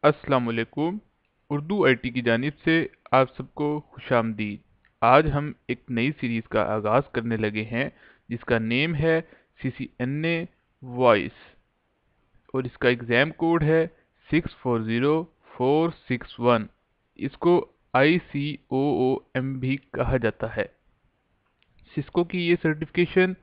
अस्सलाम वालेकुम। उर्दू आईटी की जानिब से आप सबको खुशामदीद। आज हम एक नई सीरीज़ का आगाज़ करने लगे हैं जिसका नेम है CCNA वॉइस और इसका एग्ज़ाम कोड है 640461। इसको ICOOM भी कहा जाता है। सिस्को की ये सर्टिफिकेशन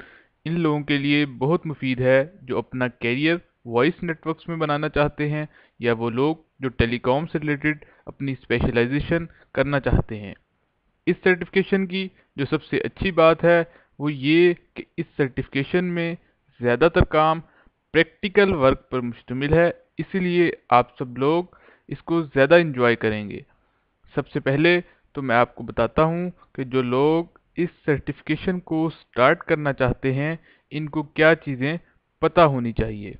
इन लोगों के लिए बहुत मुफीद है जो अपना कैरियर वॉइस नेटवर्क्स में बनाना चाहते हैं या वो लोग जो टेलीकॉम से रिलेटेड अपनी स्पेशलाइजेशन करना चाहते हैं। इस सर्टिफिकेशन की जो सबसे अच्छी बात है वो ये कि इस सर्टिफिकेशन में ज़्यादातर काम प्रैक्टिकल वर्क पर मुश्तमिल है, इसीलिए आप सब लोग इसको ज़्यादा इंजॉय करेंगे। सबसे पहले तो मैं आपको बताता हूँ कि जो लोग इस सर्टिफिकेशन को स्टार्ट करना चाहते हैं इनको क्या चीज़ें पता होनी चाहिए।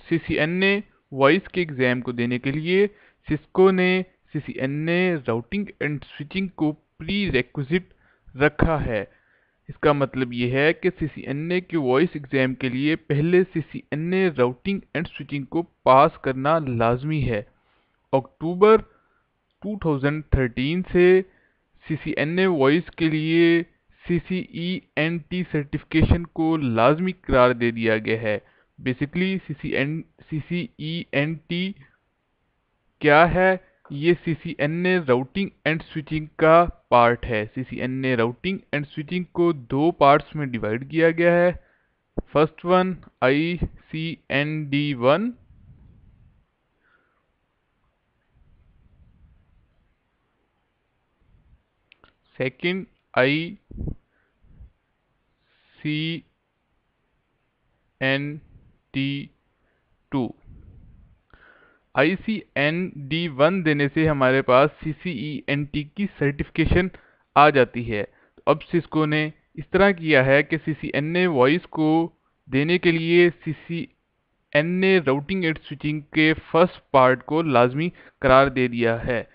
CCNA वॉइस के एग्ज़ाम को देने के लिए सिस्को ने CCNA राउटिंग एंड स्विचिंग को प्री रेक्विजिट रखा है। इसका मतलब ये है कि CCNA के वॉइस एग्ज़ाम के लिए पहले CCNA राउटिंग एंड स्विचिंग को पास करना लाजमी है। अक्टूबर 2013 से CCNA वॉइस के लिए CCENT सर्टिफिकेशन को लाजमी करार दे दिया गया है। बेसिकली CCENT क्या है? ये CCNA राउटिंग एंड स्विचिंग का पार्ट है। CCNA राउटिंग एंड स्विचिंग को दो पार्ट्स में डिवाइड किया गया है। First one ICND1, second ICND2। ICND1 देने से हमारे पास CCENT की सर्टिफिकेशन आ जाती है। तो अब सिस्को ने इस तरह किया है कि CCNA वॉइस को देने के लिए CCNA राउटिंग एंड स्विचिंग के फर्स्ट पार्ट को लाजमी करार दे दिया है।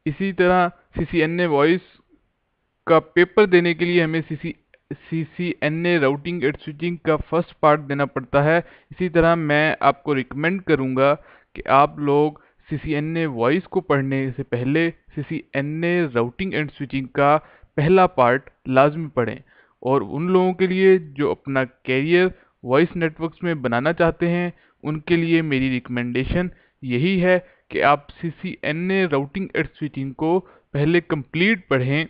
इसी तरह CCNA वॉइस का पेपर देने के लिए हमें CCNA राउटिंग एंड स्विचिंग का फर्स्ट पार्ट देना पड़ता है। इसी तरह मैं आपको रिकमेंड करूंगा कि आप लोग CCNA वॉइस को पढ़ने से पहले CCNA राउटिंग एंड स्विचिंग का पहला पार्ट लाजमी पढ़ें। और उन लोगों के लिए जो अपना कैरियर वॉइस नेटवर्क्स में बनाना चाहते हैं उनके लिए मेरी रिकमेंडेशन यही है कि आप CCNA राउटिंग एंड स्विचिंग को पहले कंप्लीट पढ़ें।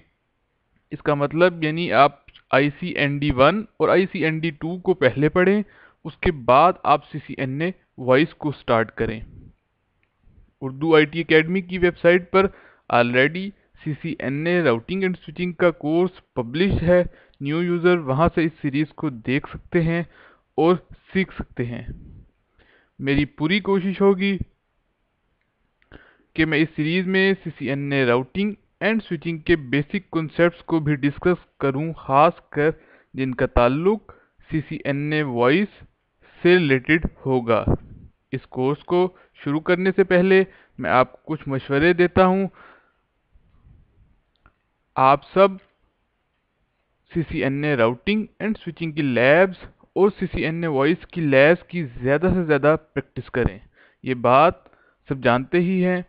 इसका मतलब यानी आप ICND1 और ICND2 को पहले पढ़ें, उसके बाद आप CCNA वॉइस को स्टार्ट करें। उर्दू आईटी एकेडमी की वेबसाइट पर already CCNA routing and switching का कोर्स पब्लिश है। न्यू यूज़र वहां से इस सीरीज़ को देख सकते हैं और सीख सकते हैं। मेरी पूरी कोशिश होगी कि मैं इस सीरीज़ में CCNA राउटिंग एंड स्विचिंग के बेसिक कॉन्सेप्ट्स को भी डिस्कस करूं, खास कर जिनका ताल्लुक CCNA वॉइस से रिलेटेड होगा। इस कोर्स को शुरू करने से पहले मैं आपको कुछ मशवरे देता हूं। आप सब CCNA राउटिंग एंड स्विचिंग की लैब्स और CCNA वॉइस की लैब्स की ज़्यादा से ज़्यादा प्रैक्टिस करें। ये बात सब जानते ही हैं,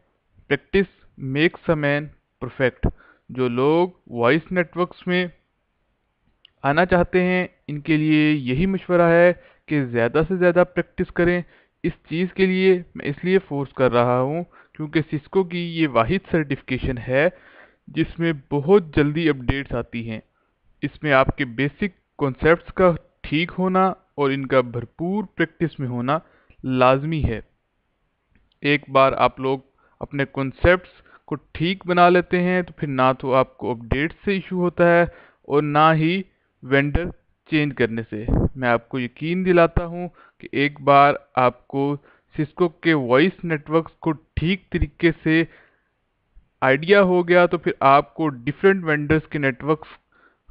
practice makes a man perfect. जो लोग वॉइस नेटवर्क्स में आना चाहते हैं इनके लिए यही मशवरा है कि ज़्यादा से ज़्यादा प्रैक्टिस करें। इस चीज़ के लिए मैं इसलिए फोर्स कर रहा हूँ क्योंकि सिस्को की ये वाहिद सर्टिफिकेशन है जिसमें बहुत जल्दी अपडेट्स आती हैं। इसमें आपके बेसिक कॉन्सेप्ट्स का ठीक होना और इनका भरपूर प्रैक्टिस में होना लाजमी है। एक बार आप लोग अपने कॉन्सेप्ट्स को ठीक बना लेते हैं तो फिर ना तो आपको अपडेट से इशू होता है और ना ही वेंडर चेंज करने से। मैं आपको यकीन दिलाता हूं कि एक बार आपको सिस्को के वॉइस नेटवर्क्स को ठीक तरीके से आइडिया हो गया तो फिर आपको डिफरेंट वेंडर्स के नेटवर्क्स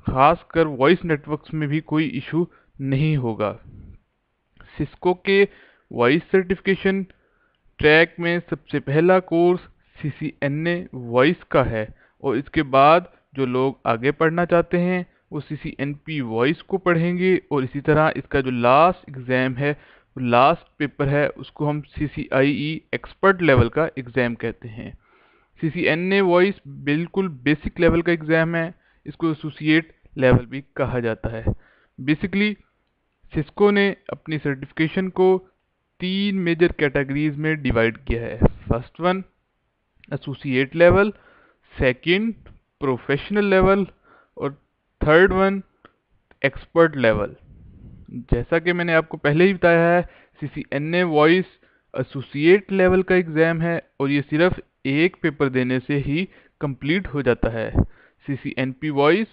खासकर वॉइस नेटवर्क्स में भी कोई इशू नहीं होगा। सिस्को के वॉइस सर्टिफिकेशन ट्रैक में सबसे पहला कोर्स CCNA वॉइस का है और इसके बाद जो लोग आगे पढ़ना चाहते हैं वो CCNP वॉइस को पढ़ेंगे और इसी तरह इसका जो लास्ट एग्ज़ाम है लास्ट पेपर है उसको हम CCIE एक्सपर्ट लेवल का एग्ज़ाम कहते हैं। CCNA वॉइस बिल्कुल बेसिक लेवल का एग्ज़ाम है, इसको एसोसिएट लेवल भी कहा जाता है। बेसिकली सिस्को ने अपनी सर्टिफिकेशन को 3 मेजर कैटेगरीज में डिवाइड किया है। First one associate level, second professional level और थर्ड वन एक्सपर्ट लेवल। जैसा कि मैंने आपको पहले ही बताया है, CCNA वॉइस एसोसिएट लेवल का एग्ज़ाम है और ये सिर्फ एक पेपर देने से ही कंप्लीट हो जाता है। CCNP वॉइस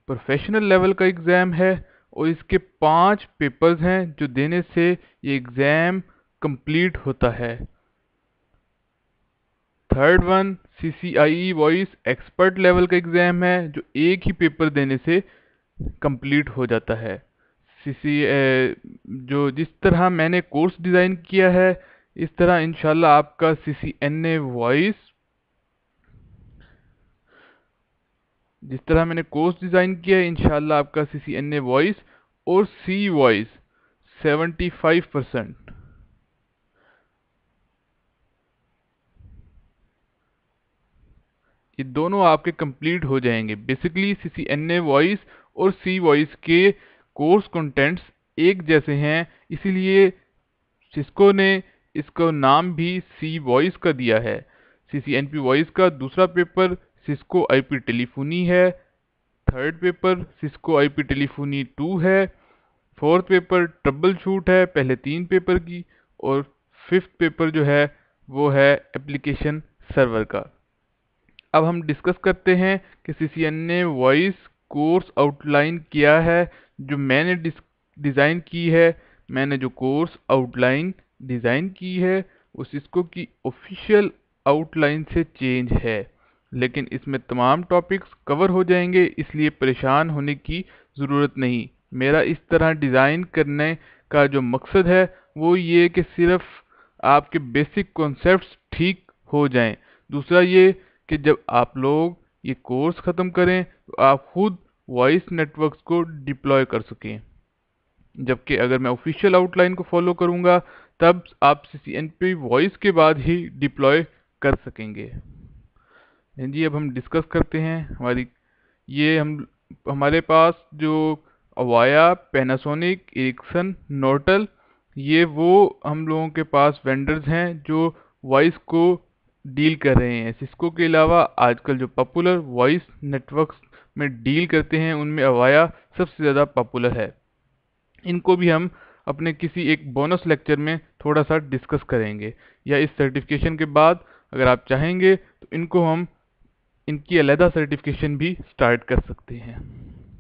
प्रोफेशनल लेवल का एग्ज़ाम है और इसके 5 पेपर्स हैं जो देने से ये एग्ज़ाम कंप्लीट होता है। Third one CCIE voice expert level का एग्ज़ाम है जो एक ही पेपर देने से कंप्लीट हो जाता है। जो जिस तरह मैंने कोर्स डिज़ाइन किया है इस तरह इंशाल्लाह आपका CCNA वॉइस, जिस तरह मैंने कोर्स डिज़ाइन किया है इंशाल्लाह आपका CCNA वॉइस और C वॉइस 75% ये दोनों आपके कंप्लीट हो जाएंगे। बेसिकली CCNA वॉइस और C वॉइस के कोर्स कंटेंट्स एक जैसे हैं, इसीलिए सिस्को ने इसको नाम भी C वॉइस का दिया है। CCNP वॉइस का दूसरा पेपर सिस्को IP टेलीफोनी है, third paper Cisco IP telephony 2 है, फोर्थ पेपर ट्रबल शूट है पहले 3 पेपर की, और फिफ्थ पेपर जो है वो है एप्लीकेशन सर्वर का। अब हम डिस्कस करते हैं कि CCNA वॉइस कोर्स आउटलाइन क्या है जो मैंने डिज़ाइन की है। मैंने जो कोर्स आउटलाइन डिज़ाइन की है वो सिस्को की ऑफिशियल आउटलाइन से चेंज है, लेकिन इसमें तमाम टॉपिक्स कवर हो जाएंगे, इसलिए परेशान होने की ज़रूरत नहीं। मेरा इस तरह डिज़ाइन करने का जो मकसद है वो ये कि सिर्फ आपके बेसिक कॉन्सेप्ट्स ठीक हो जाएं। दूसरा ये कि जब आप लोग ये कोर्स ख़त्म करें तो आप खुद वॉइस नेटवर्क्स को डिप्लॉय कर सकें, जबकि अगर मैं ऑफिशियल आउटलाइन को फॉलो करूंगा तब आप CCNP वॉइस के बाद ही डिप्लॉय कर सकेंगे। जी अब हम डिस्कस करते हैं हमारे पास जो अवाया, पैनासोनिक, एरिक्सन, नॉर्टल, ये वो हम लोगों के पास वेंडर्स हैं जो वॉइस को डील कर रहे हैं। सिस्को के अलावा आजकल जो पॉपुलर वॉइस नेटवर्क्स में डील करते हैं उनमें अवाया सबसे ज़्यादा पॉपुलर है। इनको भी हम अपने किसी एक बोनस लेक्चर में थोड़ा सा डिस्कस करेंगे, या इस सर्टिफिकेशन के बाद अगर आप चाहेंगे तो इनकी अलहदा सर्टिफिकेशन भी स्टार्ट कर सकते हैं।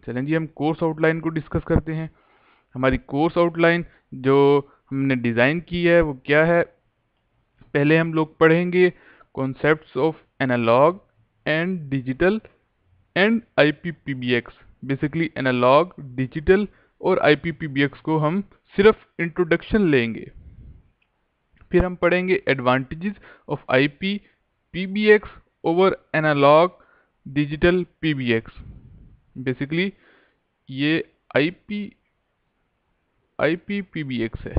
चलें जी हम कोर्स आउटलाइन को डिस्कस करते हैं। हमारी कोर्स आउटलाइन जो हमने डिज़ाइन की है वो क्या है। पहले हम लोग पढ़ेंगे concepts of analog and digital and IPPBX। Basically analog, digital और IPPBX को हम सिर्फ इंट्रोडक्शन लेंगे। फिर हम पढ़ेंगे advantages of IPPBX over analog digital PBX। Basically ये IPPBX है,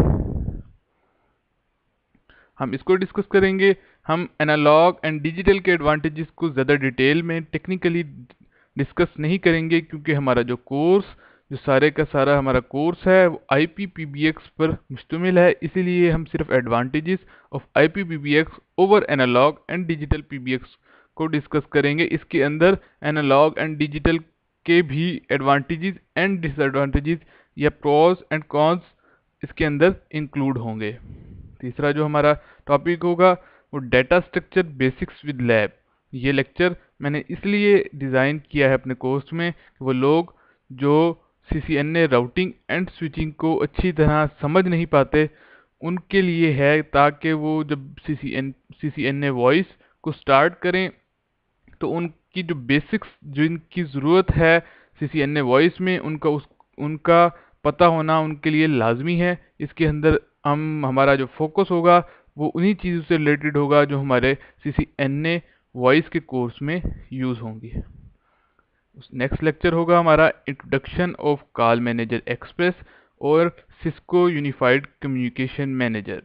हम इसको डिस्कस करेंगे। हम एनालॉग एंड डिजिटल के एडवांटेजेस को ज़्यादा डिटेल में टेक्निकली डिस्कस नहीं करेंगे, क्योंकि हमारा जो कोर्स जो सारे का सारा हमारा कोर्स है वो IPPBX पर मुश्तमिल है, इसीलिए हम सिर्फ advantages of IPPBX over analog and digital PBX को डिस्कस करेंगे। इसके अंदर एनालॉग एंड डिजिटल के भी एडवांटेजेस एंड डिसएडवांटेजेस या प्रोज एंड कॉन्स इसके अंदर इंक्लूड होंगे। तीसरा जो हमारा टॉपिक होगा वो data structure basics with lab. ये लेक्चर मैंने इसलिए डिज़ाइन किया है अपने कोर्स में कि वो लोग जो CCNA राउटिंग एंड स्विचिंग को अच्छी तरह समझ नहीं पाते उनके लिए है, ताकि वो जब CCNA वॉइस को स्टार्ट करें तो उनकी जो बेसिक्स जो इनकी ज़रूरत है CCNA वॉइस में उनका पता होना उनके लिए लाजमी है। इसके अंदर हमारा जो फोकस होगा वो उन्हीं चीज़ों से रिलेटेड होगा जो हमारे CCNA वॉइस के कोर्स में यूज़ होंगी। नेक्स्ट लेक्चर होगा हमारा introduction of call manager express और Cisco unified communication manager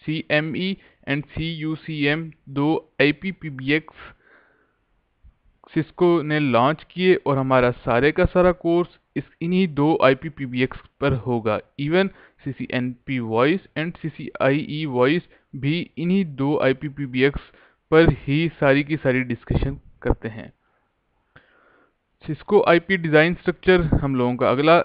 CME and CUCM, दो IPPBX सिस्को ने लॉन्च किए और हमारा सारे का सारा कोर्स इन्हीं दो IPPBX पर होगा। Even CCNP voice and CCIE voice भी इन्हीं दो IPPBX पर ही सारी की सारी डिस्कशन करते हैं। सिस्को IP डिज़ाइन स्ट्रक्चर हम लोगों का अगला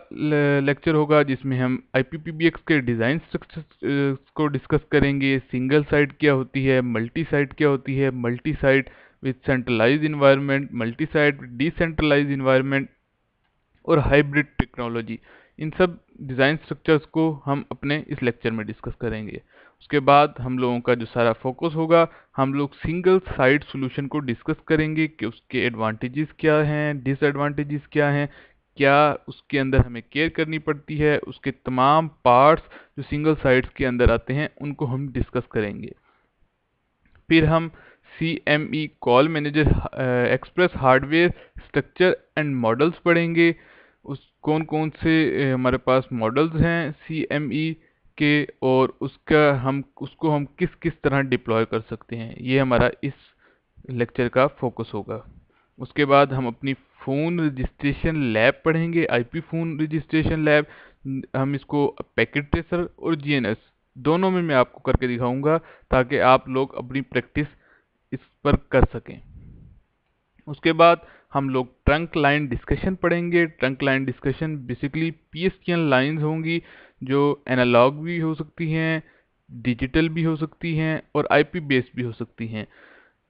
लेक्चर होगा, जिसमें हम IPPBX के डिज़ाइन स्ट्रक्चर को डिस्कस करेंगे। सिंगल साइट क्या होती है, मल्टी साइट क्या होती है, multi site with centralise environment, multi site with decentralise environment और हाइब्रिड टेक्नोलॉजी। इन सब डिज़ाइन स्ट्रक्चर्स को हम अपने इस लेक्चर में डिस्कस करेंगे। उसके बाद हम लोगों का जो सारा फोकस होगा, हम लोग सिंगल साइट सॉल्यूशन को डिस्कस करेंगे कि उसके एडवांटेजेस क्या हैं, डिसएडवांटेजेस क्या हैं, क्या उसके अंदर हमें केयर करनी पड़ती है, उसके तमाम पार्ट्स जो सिंगल साइट्स के अंदर आते हैं उनको हम डिस्कस करेंगे। फिर हम CME call manager express hardware structure and models पढ़ेंगे। उस कौन कौन से हमारे पास मॉडल्स हैं CME के, और उसको हम किस किस तरह डिप्लॉय कर सकते हैं, ये हमारा इस लेक्चर का फोकस होगा। उसके बाद हम अपनी फ़ोन रजिस्ट्रेशन लैब पढ़ेंगे, IP फ़ोन रजिस्ट्रेशन लैब। हम इसको पैकेट ट्रेसर और GNS दोनों में मैं आपको करके दिखाऊंगा, ताकि आप लोग अपनी प्रैक्टिस इस पर कर सकें। उसके बाद हम लोग ट्रंक लाइन डिस्कशन पढ़ेंगे। Trunk line discussion basically PSTN lines होंगी, जो एनालॉग भी हो सकती हैं, डिजिटल भी हो सकती हैं और IP बेस्ड भी हो सकती हैं।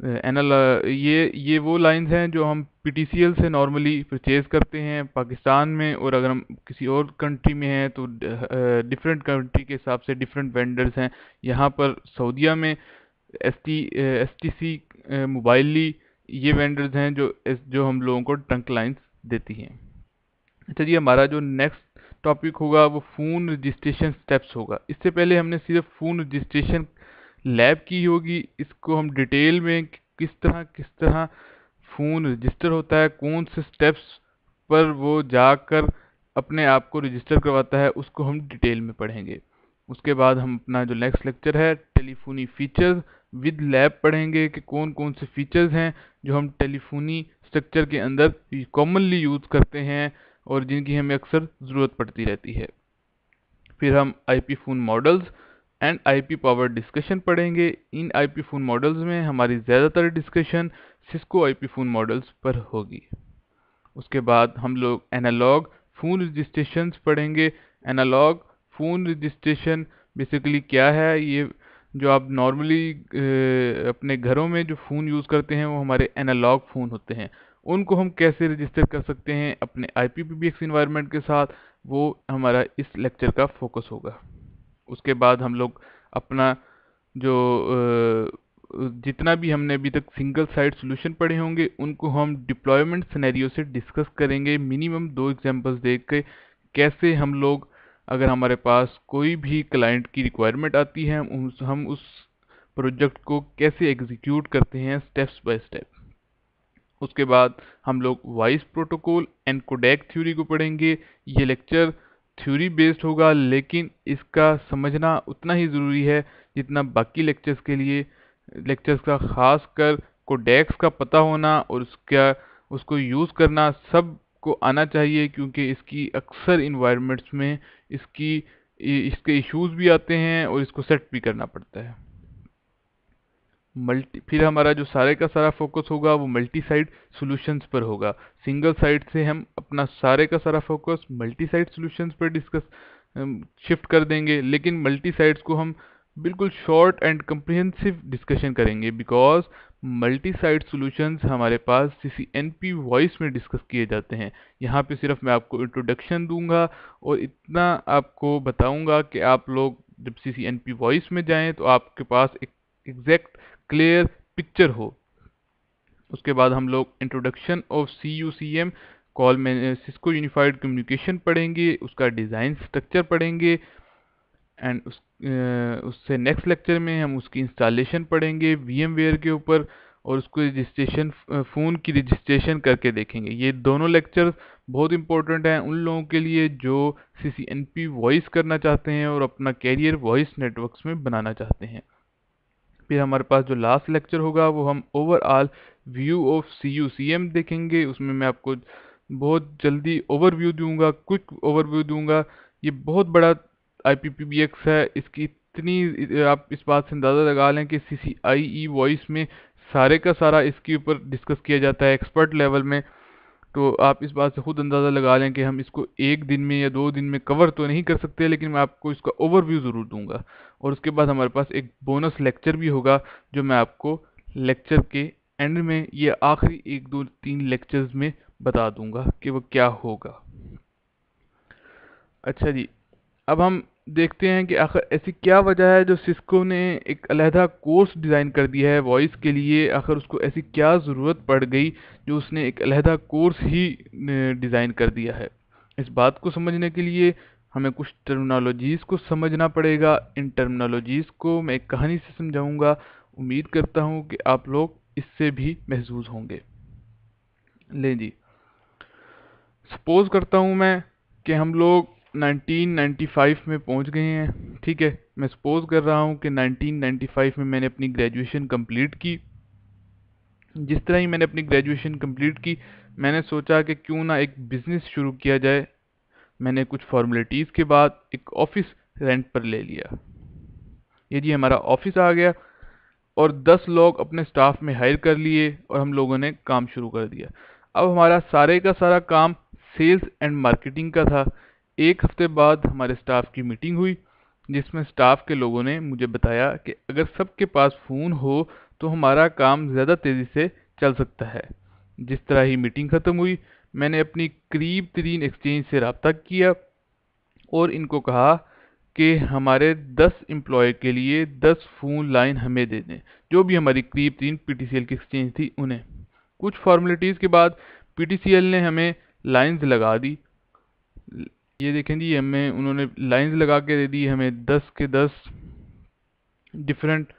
ये वो लाइंस हैं जो हम PTCL से नॉर्मली परचेज करते हैं पाकिस्तान में, और अगर हम किसी और कंट्री में हैं तो डिफरेंट कंट्री के हिसाब से डिफरेंट वेंडर्स हैं। यहाँ पर सऊदीया में STC मोबाइली, ये वेंडर्स हैं जो हम लोगों को ट्रंक लाइंस देती हैं। अच्छा जी, हमारा जो नेक्स्ट टॉपिक होगा वो फ़ोन रजिस्ट्रेशन स्टेप्स होगा। इससे पहले हमने सिर्फ फ़ोन रजिस्ट्रेशन लैब की होगी, इसको हम डिटेल में किस तरह फ़ोन रजिस्टर होता है, कौन से स्टेप्स पर वो जाकर अपने आप को रजिस्टर करवाता है, उसको हम डिटेल में पढ़ेंगे। उसके बाद हम अपना जो नेक्स्ट लेक्चर है टेलीफोनी फीचर्स विद लैब पढ़ेंगे कि कौन कौन से फीचर्स हैं जो हम टेलीफोनी स्ट्रक्चर के अंदर कॉमनली यूज़ करते हैं और जिनकी हमें अक्सर ज़रूरत पड़ती रहती है। फिर हम IP phone models and IP power discussion पढ़ेंगे। इन IP फ़ोन मॉडल्स में हमारी ज़्यादातर discussion Cisco IP phone models पर होगी। उसके बाद हम लोग एनालॉग फ़ोन रजिस्ट्रेशन पढ़ेंगे। एनालॉग फ़ोन रजिस्ट्रेशन बेसिकली क्या है, ये जो आप नॉर्मली अपने घरों में जो फ़ोन यूज़ करते हैं वो हमारे एनालॉग फ़ोन होते हैं, उनको हम कैसे रजिस्टर कर सकते हैं अपने IPPBX इन्वायरमेंट के साथ, वो हमारा इस लेक्चर का फोकस होगा। उसके बाद हम लोग अपना जो जितना भी हमने अभी तक सिंगल साइट सॉल्यूशन पढ़े होंगे उनको हम डिप्लॉयमेंट सिनेरियो से डिस्कस करेंगे। मिनिमम 2 एग्जांपल्स देख के कैसे हम लोग, अगर हमारे पास कोई भी क्लाइंट की रिक्वायरमेंट आती है, हम उस प्रोजेक्ट को कैसे एग्जीक्यूट करते हैं स्टेप्स बाय स्टेप। उसके बाद हम लोग voice protocol and codec theory को पढ़ेंगे। ये लेक्चर थ्योरी बेस्ड होगा, लेकिन इसका समझना उतना ही ज़रूरी है जितना बाकी लेक्चर्स का, खास कर कोडेक्स का पता होना और उसको यूज़ करना सब को आना चाहिए, क्योंकि इसकी अक्सर इन्वायरमेंट्स में इसके इश्यूज भी आते हैं और इसको सेट भी करना पड़ता है। फिर हमारा जो सारे का सारा फोकस होगा वो मल्टी साइट सॉल्यूशंस पर होगा। सिंगल साइट से हम अपना सारे का सारा फोकस मल्टी साइट सॉल्यूशंस पर शिफ्ट कर देंगे, लेकिन मल्टी साइट्स को हम बिल्कुल शॉर्ट एंड कंप्रिहेंसिव डिस्कशन करेंगे, बिकॉज मल्टी साइट सॉल्यूशंस हमारे पास CCNP वॉइस में डिस्कस किए जाते हैं। यहाँ पे सिर्फ मैं आपको इंट्रोडक्शन दूंगा और इतना आपको बताऊंगा कि आप लोग जब CCNP वॉइस में जाएं तो आपके पास एक एग्जैक्ट क्लियर पिक्चर हो। उसके बाद हम लोग इंट्रोडक्शन ऑफ CUCM कॉल में सिस्को यूनिफाइड कम्युनिकेशन पढ़ेंगे, उसका डिज़ाइन स्ट्रक्चर पढ़ेंगे एंड उससे नेक्स्ट लेक्चर में हम उसकी इंस्टॉलेशन पढ़ेंगे VMware के ऊपर और उसको रजिस्ट्रेशन फ़ोन की रजिस्ट्रेशन करके देखेंगे। ये दोनों लेक्चर्स बहुत इंपॉर्टेंट है उन लोगों के लिए जो CCNP वॉइस करना चाहते हैं और अपना कैरियर वॉइस नेटवर्क्स में बनाना चाहते हैं। फिर हमारे पास जो लास्ट लेक्चर होगा वो हम ओवरऑल व्यू ऑफ CUCM देखेंगे। उसमें मैं आपको बहुत जल्दी ओवरव्यू दूंगा, क्विक ओवरव्यू दूंगा। ये बहुत बड़ा IPPBX है, इसकी इतनी आप इस बात से अंदाज़ा लगा लें कि CCIE वॉइस में सारे का सारा इसके ऊपर डिस्कस किया जाता है एक्सपर्ट लेवल में। तो आप इस बात से खुद अंदाज़ा लगा लें कि हम इसको एक दिन में या 2 दिन में कवर तो नहीं कर सकते, लेकिन मैं आपको इसका ओवरव्यू ज़रूर दूंगा। और उसके बाद हमारे पास एक बोनस लेक्चर भी होगा जो मैं आपको लेक्चर के एंड में, ये आखिरी 1 2 3 लेक्चर्स में बता दूंगा कि वो क्या होगा। अच्छा जी, अब हम देखते हैं कि आखिर ऐसी क्या वजह है जो सिस्को ने एक अलहदा कोर्स डिज़ाइन कर दिया है वॉइस के लिए। आखिर उसको ऐसी क्या ज़रूरत पड़ गई जो उसने एक अलहदा कोर्स ही डिज़ाइन कर दिया है। इस बात को समझने के लिए हमें कुछ टर्मिनोलॉजीज़ को समझना पड़ेगा। इन टर्मिनोलॉजीज़ को मैं एक कहानी से समझाऊंगा। उम्मीद करता हूँ कि आप लोग इससे भी महसूस होंगे। लें जी, सपोज करता हूँ मैं कि हम लोग 1995 में पहुँच गए हैं। ठीक है, मैं सपोज कर रहा हूँ कि 1995 में मैंने अपनी ग्रेजुएशन कंप्लीट की। जिस तरह ही मैंने अपनी ग्रेजुएशन कंप्लीट की, मैंने सोचा कि क्यों ना एक बिज़नेस शुरू किया जाए। मैंने कुछ फॉर्मेलिटीज़ के बाद एक ऑफिस रेंट पर ले लिया। ये जी हमारा ऑफिस आ गया और 10 लोग अपने स्टाफ में हायर कर लिए और हम लोगों ने काम शुरू कर दिया। अब हमारा सारे का सारा काम सेल्स एंड मार्केटिंग का था। एक हफ्ते बाद हमारे स्टाफ की मीटिंग हुई जिसमें स्टाफ के लोगों ने मुझे बताया कि अगर सबके पास फ़ोन हो तो हमारा काम ज़्यादा तेज़ी से चल सकता है। जिस तरह ही मीटिंग ख़त्म हुई, मैंने अपनी करीब तरीन एक्सचेंज से रब्ता किया और इनको कहा कि हमारे 10 एम्प्लॉय के लिए 10 फ़ोन लाइन हमें दे दें, जो भी हमारी करीब 3 PTCL की एक्सचेंज थी उन्हें। कुछ फॉर्मेलिटीज़ के बाद PTCL ने हमें लाइंस लगा दी। ये देखें जी, हमें उन्होंने लाइंस लगा के दे दी हमें 10 के 10 डिफरेंट।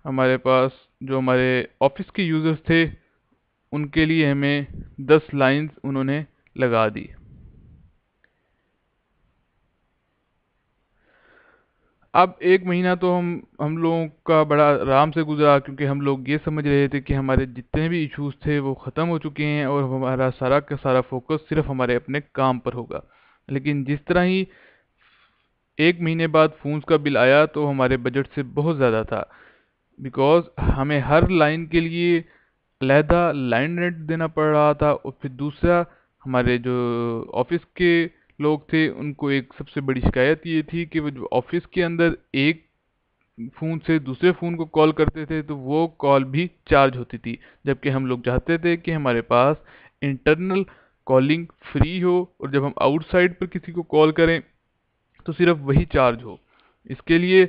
हमारे पास जो हमारे ऑफिस के यूज़र्स थे उनके लिए हमें 10 लाइंस उन्होंने लगा दी। अब 1 महीना तो हम लोगों का बड़ा आराम से गुजरा, क्योंकि हम लोग ये समझ रहे थे कि हमारे जितने भी इश्यूज थे वो ख़त्म हो चुके हैं और हमारा सारा का सारा फोकस सिर्फ हमारे अपने काम पर होगा। लेकिन जिस तरह ही 1 महीने बाद फ़ोन्स का बिल आया तो हमारे बजट से बहुत ज़्यादा था। बिकॉज़ हमें हर लाइन के लिए अलहदा लाइन रेंट देना पड़ रहा था और फिर दूसरा, हमारे जो ऑफिस के लोग थे उनको एक सबसे बड़ी शिकायत ये थी कि वो जो ऑफिस के अंदर एक फ़ोन से दूसरे फ़ोन को कॉल करते थे तो वो कॉल भी चार्ज होती थी, जबकि हम लोग चाहते थे कि हमारे पास इंटरनल कॉलिंग फ्री हो और जब हम आउटसाइड पर किसी को कॉल करें तो सिर्फ वही चार्ज हो। इसके लिए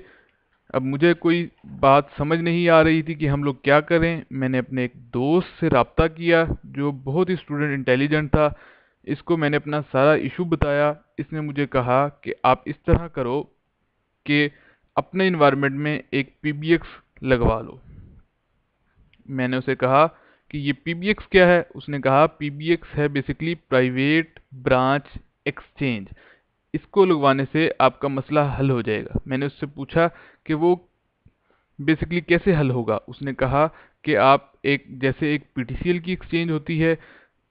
अब मुझे कोई बात समझ नहीं आ रही थी कि हम लोग क्या करें। मैंने अपने एक दोस्त से रब्ता किया जो बहुत ही स्टूडेंट इंटेलिजेंट था। इसको मैंने अपना सारा इशू बताया। इसने मुझे कहा कि आप इस तरह करो कि अपने इन्वायरमेंट में एक PBX लगवा लो। मैंने उसे कहा कि ये PBX क्या है। उसने कहा PBX है बेसिकली प्राइवेट ब्रांच एक्सचेंज, इसको लगवाने से आपका मसला हल हो जाएगा। मैंने उससे पूछा कि वो बेसिकली कैसे हल होगा। उसने कहा कि आप एक जैसे एक PTCL की एक्सचेंज होती है,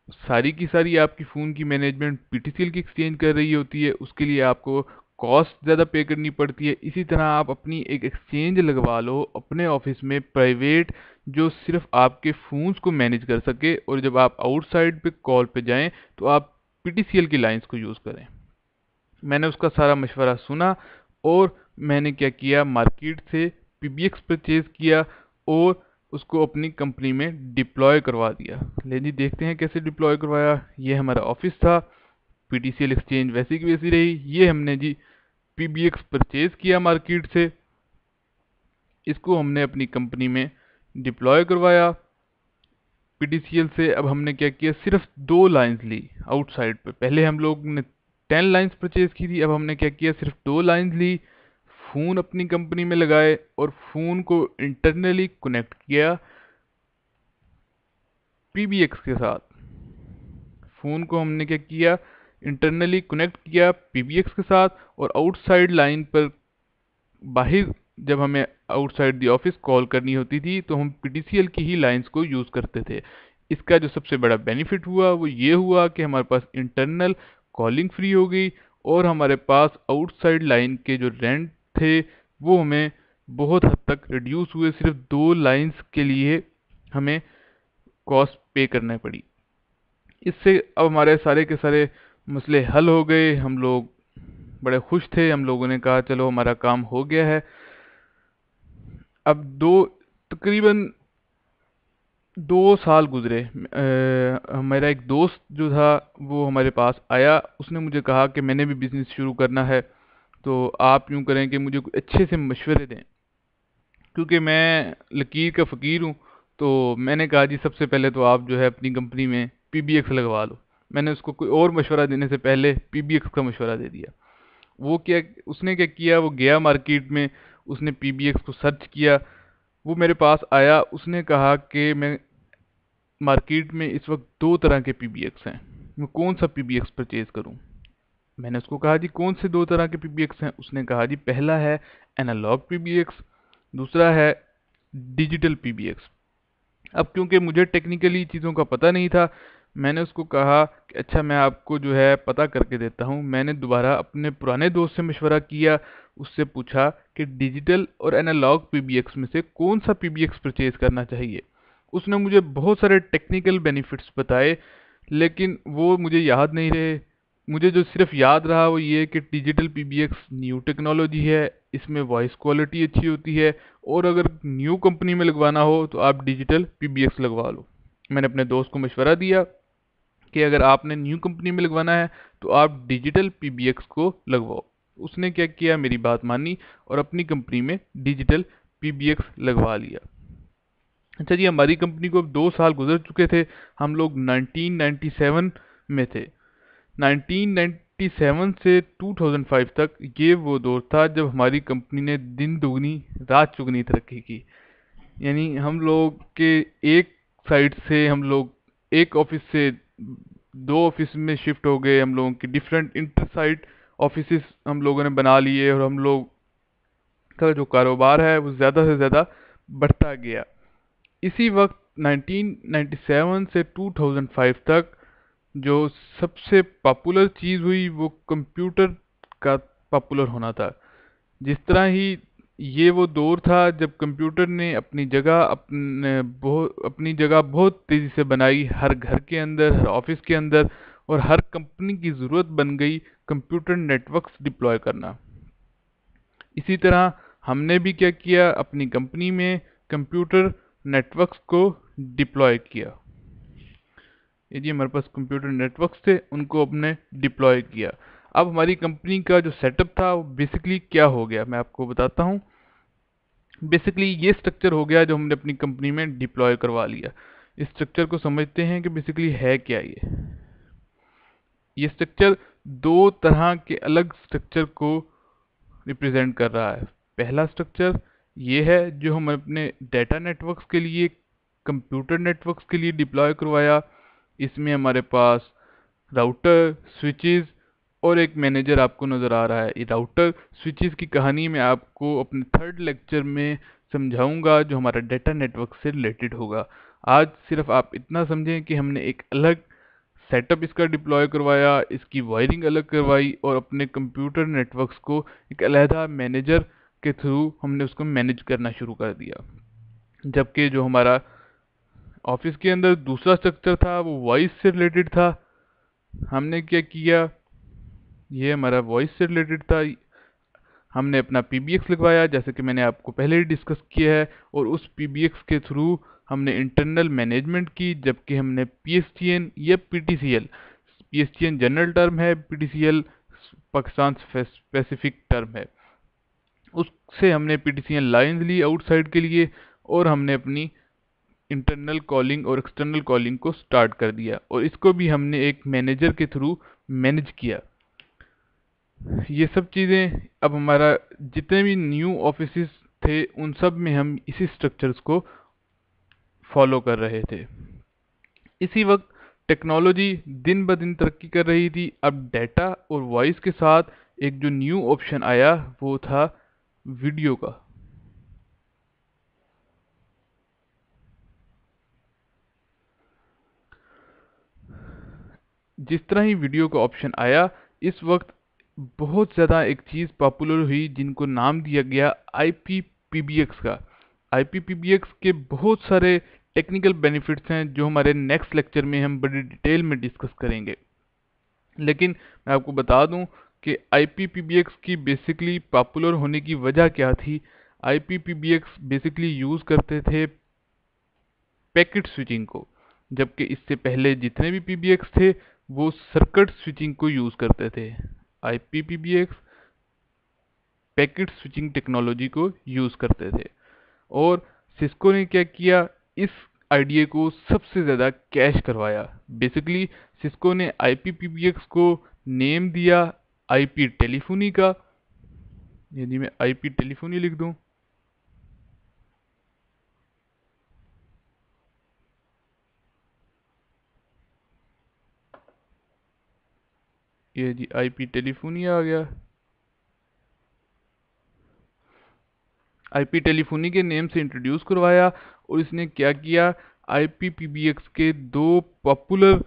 सारी की सारी आपकी फ़ोन की मैनेजमेंट PTCL की एक्सचेंज कर रही होती है, उसके लिए आपको कॉस्ट ज़्यादा पे करनी पड़ती है। इसी तरह आप अपनी एक एक्सचेंज लगवा लो अपने ऑफिस में प्राइवेट, जो सिर्फ आपके फ़ोन्स को मैनेज कर सके और जब आप आउटसाइड पे कॉल पे जाएं तो आप PTCL की लाइंस को यूज़ करें। मैंने उसका सारा मशवरा सुना और मैंने क्या किया, मार्केट से PBX परचेज़ किया और उसको अपनी कंपनी में डिप्लॉय करवा दिया। ले जी, देखते हैं कैसे डिप्लॉय करवाया। ये हमारा ऑफिस था, PTCL एक्सचेंज वैसी की वैसी रही। ये हमने जी PBX परचेज़ किया मार्केट से, इसको हमने अपनी कंपनी में डिप्लॉय करवाया PTCL से। अब हमने क्या किया, सिर्फ 2 लाइंस ली आउटसाइड पे। पहले हम लोग ने 10 लाइंस परचेज की थी, अब हमने क्या किया, सिर्फ 2 लाइंस ली, फ़ोन अपनी कंपनी में लगाए और फ़ोन को इंटरनली कनेक्ट किया PBX के साथ। फ़ोन को हमने क्या किया, इंटरनली कनेक्ट किया पीबीएक्स के साथ, और आउटसाइड लाइन पर बाहर जब हमें आउटसाइड दी ऑफिस कॉल करनी होती थी तो हम पीटीसीएल की ही लाइंस को यूज़ करते थे। इसका जो सबसे बड़ा बेनिफिट हुआ वो ये हुआ कि हमारे पास इंटरनल कॉलिंग फ्री हो गई, और हमारे पास आउटसाइड लाइन के जो रेंट थे वो हमें बहुत हद तक रिड्यूस हुए। सिर्फ 2 लाइंस के लिए हमें कॉस्ट पे करना पड़ी। इससे अब हमारे सारे के सारे मसले हल हो गए। हम लोग बड़े खुश थे। हम लोगों ने कहा चलो हमारा काम हो गया है। अब तकरीबन 2 साल गुजरे। मेरा एक दोस्त जो था वो हमारे पास आया। उसने मुझे कहा कि मैंने भी बिजनेस शुरू करना है, तो आप यूँ करें कि मुझे कुछ अच्छे से मशवरे दें, क्योंकि मैं लकीर का फ़कीर हूँ। तो मैंने कहा जी सबसे पहले तो आप जो है अपनी कंपनी में पीबीएक्स लगवा लो। मैंने उसको कोई और मशवरा देने से पहले पीबीएक्स का मशवरा दे दिया। वो क्या उसने क्या किया, वो गया मार्केट में, उसने पीबीएक्स को सर्च किया। वो मेरे पास आया, उसने कहा कि मैं मार्केट में इस वक्त 2 तरह के पीबीएक्स हैं, मैं कौन सा पीबीएक्स परचेज करूं। मैंने उसको कहा जी कौन से 2 तरह के पीबीएक्स हैं। उसने कहा जी पहला है एनालॉग पीबीएक्स, दूसरा है डिजिटल पीबीएक्स। अब क्योंकि मुझे टेक्निकली चीज़ों का पता नहीं था, मैंने उसको कहा कि अच्छा मैं आपको जो है पता करके देता हूँ। मैंने दोबारा अपने पुराने दोस्त से मशवरा किया, उससे पूछा कि डिजिटल और एनालॉग पीबीएक्स में से कौन सा पीबीएक्स परचेज करना चाहिए। उसने मुझे बहुत सारे टेक्निकल बेनिफिट्स बताए, लेकिन वो मुझे याद नहीं रहे। मुझे जो सिर्फ याद रहा वो ये कि डिजिटल पीबीएक्स न्यू टेक्नोलॉजी है, इसमें वॉइस क्वालिटी अच्छी होती है, और अगर न्यू कंपनी में लगवाना हो तो आप डिजिटल पीबीएक्स लगवा लो। मैंने अपने दोस्त को मशवरा दिया कि अगर आपने न्यू कंपनी में लगवाना है तो आप डिजिटल पीबीएक्स को लगवाओ। उसने क्या किया, मेरी बात मानी और अपनी कंपनी में डिजिटल पीबीएक्स लगवा लिया। अच्छा जी, हमारी कंपनी को अब 2 साल गुजर चुके थे। हम लोग 1997 में थे। 1997 से 2005 तक ये वो दौर था जब हमारी कंपनी ने दिन दुगनी रात चुगनी तरक्की की। यानी हम लोग के एक साइड से हम लोग एक ऑफिस से 2 ऑफिस में शिफ्ट हो गए। हम लोगों की डिफरेंट इंटर साइट ऑफिसेस हम लोगों ने बना लिए, और हम लोग का जो कारोबार है वो ज़्यादा से ज़्यादा बढ़ता गया। इसी वक्त 1997 से 2005 तक जो सबसे पॉपुलर चीज़ हुई वो कंप्यूटर का पॉपुलर होना था। जिस तरह ही ये वो दौर था जब कंप्यूटर ने अपनी जगह बहुत तेज़ी से बनाई, हर घर के अंदर, हर ऑफिस के अंदर, और हर कंपनी की ज़रूरत बन गई कंप्यूटर नेटवर्क्स डिप्लॉय करना। इसी तरह हमने भी क्या किया, अपनी कंपनी में कंप्यूटर नेटवर्क्स को डिप्लॉय किया। ये जी हमारे पास कंप्यूटर नेटवर्क्स थे, उनको हमने डिप्लॉय किया। अब हमारी कंपनी का जो सेटअप था वो बेसिकली क्या हो गया, मैं आपको बताता हूँ। बेसिकली ये स्ट्रक्चर हो गया जो हमने अपनी कंपनी में डिप्लॉय करवा लिया। इस स्ट्रक्चर को समझते हैं कि बेसिकली है क्या ये स्ट्रक्चर 2 तरह के अलग स्ट्रक्चर को रिप्रेजेंट कर रहा है। पहला स्ट्रक्चर ये है जो हम अपने डेटा नेटवर्क्स के लिए, कंप्यूटर नेटवर्क्स के लिए डिप्लॉय करवाया। इसमें हमारे पास राउटर, स्विचेस और एक मैनेजर आपको नज़र आ रहा है। ये राउटर स्विचेस की कहानी मैं आपको अपने 3rd लेक्चर में समझाऊंगा, जो हमारा डेटा नेटवर्क से रिलेटेड होगा। आज सिर्फ आप इतना समझें कि हमने एक अलग सेटअप इसका डिप्लॉय करवाया, इसकी वायरिंग अलग करवाई, और अपने कंप्यूटर नेटवर्क्स को एक अलहदा मैनेजर के थ्रू हमने उसको मैनेज करना शुरू कर दिया। जबकि जो हमारा ऑफिस के अंदर दूसरा स्ट्रक्चर था वो वॉइस से रिलेटेड था। हमने क्या किया, ये हमारा वॉइस से रिलेटेड था। हमने अपना पीबीएक्स लिखवाया जैसे कि मैंने आपको पहले ही डिस्कस किया है, और उस पीबीएक्स के थ्रू हमने इंटरनल मैनेजमेंट की। जबकि हमने पीएसटीएन या पीटीसीएल, पीएसटीएन जनरल टर्म है, पीटीसीएल पाकिस्तान स्पेसिफिक टर्म है, उससे हमने पीटीसीएल लाइंस ली आउटसाइड के लिए, और हमने अपनी इंटरनल कॉलिंग और एक्सटर्नल कॉलिंग को स्टार्ट कर दिया, और इसको भी हमने एक मैनेजर के थ्रू मैनेज किया। ये सब चीज़ें अब हमारा जितने भी न्यू ऑफिसेस थे उन सब में हम इसी स्ट्रक्चर्स को फॉलो कर रहे थे। इसी वक्त टेक्नोलॉजी दिन ब दिन तरक्की कर रही थी। अब डाटा और वॉइस के साथ एक जो न्यू ऑप्शन आया वो था वीडियो का। जिस तरह ही वीडियो का ऑप्शन आया, इस वक्त बहुत ज़्यादा एक चीज़ पॉपुलर हुई जिनको नाम दिया गया IPPBX का। IPPBX के बहुत सारे टेक्निकल बेनिफिट्स हैं जो हमारे नेक्स्ट लेक्चर में हम बड़ी डिटेल में डिस्कस करेंगे। लेकिन मैं आपको बता दूं कि IPPBX की बेसिकली पॉपुलर होने की वजह क्या थी। IPPBX बेसिकली यूज़ करते थे पैकेट स्विचिंग को, जबकि इससे पहले जितने भी PBX थे वो सर्किट स्विचिंग को यूज़ करते थे। IPPBX पैकेट स्विचिंग टेक्नोलॉजी को यूज़ करते थे। और सिस्को ने क्या किया, इस आइडिया को सबसे ज़्यादा कैश करवाया। बेसिकली सिस्को ने IPPBX को नेम दिया IP टेलीफोनी का। यदि मैं IP टेलीफोनी लिख दूं, ये जी IP टेलीफोनी आ गया। IP टेलीफोनी के नेम से इंट्रोड्यूस करवाया। और इसने क्या किया, IPPBX के दो पॉपुलर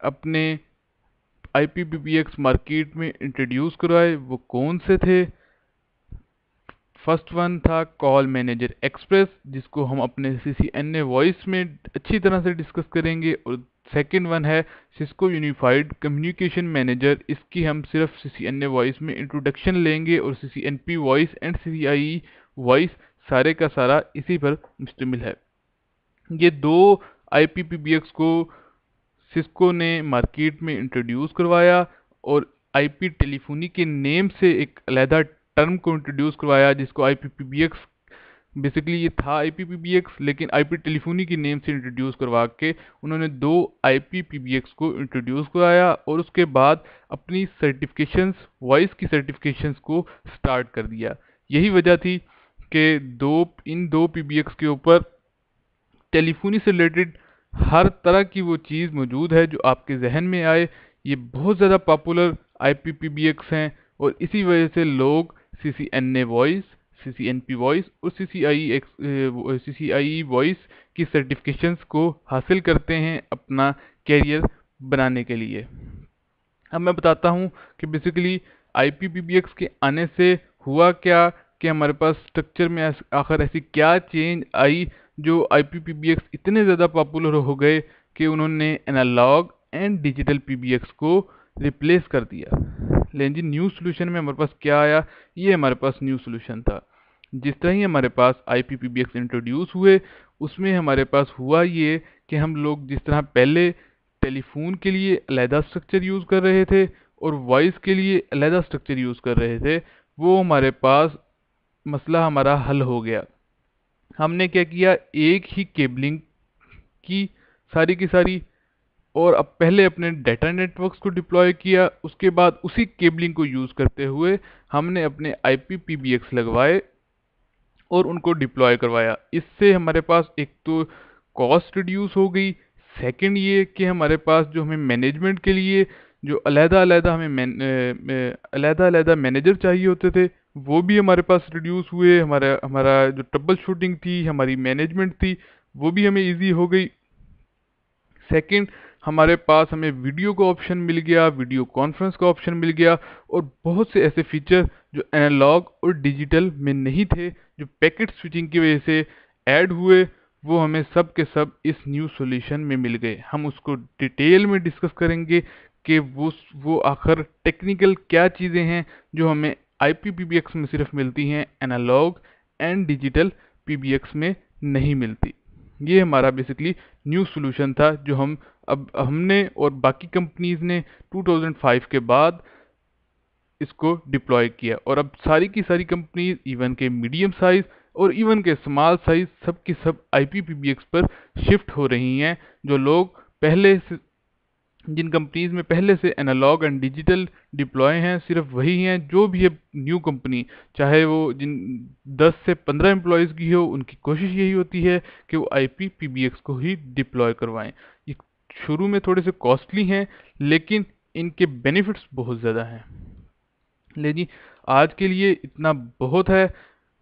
अपने IPPBX मार्केट में इंट्रोड्यूस करवाए। वो कौन से थे? फर्स्ट वन था कॉल मैनेजर एक्सप्रेस, जिसको हम अपने CCNA वॉइस में अच्छी तरह से डिस्कस करेंगे। और सेकंड वन है सिस्को यूनिफाइड कम्युनिकेशन मैनेजर। इसकी हम सिर्फ CCNA वॉइस में इंट्रोडक्शन लेंगे और CCNP voice and CCIE voice सारे का सारा इसी पर मुश्तमिल है। ये दो IPPBX को सिस्को ने मार्केट में इंट्रोड्यूस करवाया और IP टेलीफोनी के नेम से एक अलहदा टर्म को इंट्रोड्यूस करवाया जिसको IPPBX, बेसिकली ये था IPPBX लेकिन IP टेलीफोनी की नेम से इंट्रोड्यूस करवा के उन्होंने दो IPPBX को इंट्रोड्यूस कराया। और उसके बाद अपनी सर्टिफिकेशंस, वॉइस की सर्टिफिकेशंस को स्टार्ट कर दिया। यही वजह थी कि इन दो PBX के ऊपर टेलीफोनी से रिलेटेड हर तरह की वो चीज़ मौजूद है जो आपके जहन में आए। ये बहुत ज़्यादा पॉपुलर IPPBX हैं और इसी वजह से लोग CCNA वॉइस, CCNP वॉइस और CCIE वॉइस की सर्टिफिकेशंस को हासिल करते हैं अपना कैरियर बनाने के लिए। अब मैं बताता हूँ कि बेसिकली IPPBX के आने से हुआ क्या, कि हमारे पास स्ट्रक्चर में आखिर ऐसी क्या चेंज आई जो IPPBX इतने ज़्यादा पॉपुलर हो गए कि उन्होंने एनालॉग एंड डिजिटल PBX को रिप्लेस कर दिया। लेकिन जी न्यू सोल्यूशन में हमारे पास क्या आया, ये हमारे पास न्यू सोल्यूशन था। जिस तरह ही हमारे पास IPPBX इंट्रोड्यूस हुए, उसमें हमारे पास हुआ ये कि हम लोग जिस तरह पहले टेलीफोन के लिए अलहदा स्ट्रक्चर यूज़ कर रहे थे और वॉइस के लिए अलहदा स्ट्रक्चर यूज़ कर रहे थे, वो हमारे पास मसला हमारा हल हो गया। हमने क्या किया, एक ही केबलिंग की सारी, और अब पहले अपने डाटा नेटवर्क्स को डिप्लॉय किया। उसके बाद उसी केबलिंग को यूज़ करते हुए हमने अपने IPPBX लगवाए और उनको डिप्लॉय करवाया। इससे हमारे पास एक तो कॉस्ट रिड्यूस हो गई, सेकंड ये कि हमारे पास जो हमें मैनेजमेंट के लिए जो अलहदा मैनेजर चाहिए होते थे वो भी हमारे पास रिड्यूस हुए। हमारा हमारा जो ट्रबल शूटिंग थी, हमारी मैनेजमेंट थी, वो भी हमें इजी हो गई। सेकंड, हमारे पास हमें वीडियो का ऑप्शन मिल गया, वीडियो कॉन्फ्रेंस का ऑप्शन मिल गया और बहुत से ऐसे फीचर जो एनालॉग और डिजिटल में नहीं थे, जो पैकेट स्विचिंग की वजह से ऐड हुए, वो हमें सब के सब इस न्यू सॉल्यूशन में मिल गए। हम उसको डिटेल में डिस्कस करेंगे कि वो आखिर टेक्निकल क्या चीज़ें हैं जो हमें IPPBX में सिर्फ मिलती हैं, एनालॉग एंड डिजिटल PBX में नहीं मिलती। ये हमारा बेसिकली न्यू सॉल्यूशन था जो हमने और बाकी कंपनीज ने 2005 के बाद इसको डिप्लॉय किया। और अब सारी की सारी कंपनीज, इवन के मीडियम साइज और इवन के स्मॉल साइज, सब की सब IPPBX पर शिफ्ट हो रही हैं। जो लोग पहले से, जिन कंपनीज में पहले से एनालॉग एंड डिजिटल डिप्लॉय हैं, सिर्फ वही हैं। जो भी है न्यू कंपनी, चाहे वो जिन 10 से 15 एम्प्लॉयज़ की हो, उनकी कोशिश यही होती है कि वो IPPBX को ही डिप्लॉय करवाएं। ये शुरू में थोड़े से कॉस्टली हैं, लेकिन इनके बेनिफिट्स बहुत ज़्यादा हैं। ले जी, आज के लिए इतना बहुत है।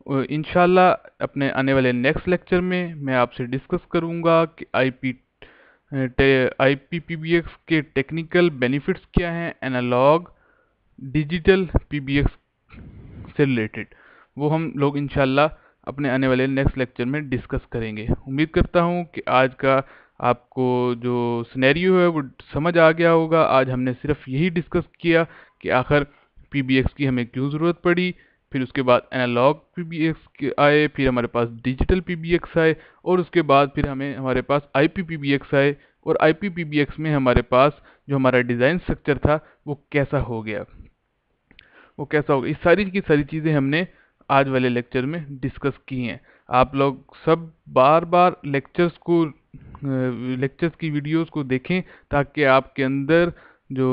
इंशाल्लाह अपने आने वाले नेक्स्ट लेक्चर में मैं आपसे डिस्कस करूंगा कि आईपीपीबीएक्स के टेक्निकल बेनिफिट्स क्या हैं एनालॉग डिजिटल पीबीएक्स से रिलेटेड। वो हम लोग इंशाल्लाह अपने आने वाले नेक्स्ट लेक्चर में डिस्कस करेंगे। उम्मीद करता हूँ कि आज का आपको जो सिनेरियो है वो समझ आ गया होगा। आज हमने सिर्फ यही डिस्कस किया कि आखिर पीबीएक्स की हमें क्यों ज़रूरत पड़ी, फिर उसके बाद एनालॉग पीबीएक्स आए, फिर हमारे पास डिजिटल पीबीएक्स आए, और उसके बाद फिर हमारे पास आईपीपीबीएक्स आए, और आईपीपीबीएक्स में हमारे पास जो हमारा डिज़ाइन स्ट्रक्चर था वो कैसा हो गया, वो कैसा होगा। इस सारी की सारी चीज़ें हमने आज वाले लेक्चर में डिस्कस की हैं। आप लोग सब बार बार लेक्चर्स की वीडियोस को देखें, ताकि आपके अंदर जो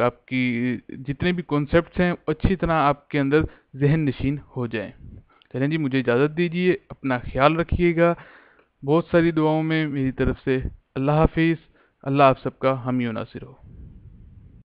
आपकी जितने भी कॉन्सेप्ट्स हैं अच्छी तरह आपके अंदर जहन नशीन हो जाएं। चलें जी, मुझे इजाज़त दीजिए, अपना ख्याल रखिएगा। बहुत सारी दुआओं में मेरी तरफ से अल्लाह हाफिज़। अल्लाह आप सबका हामी और नासिर हो।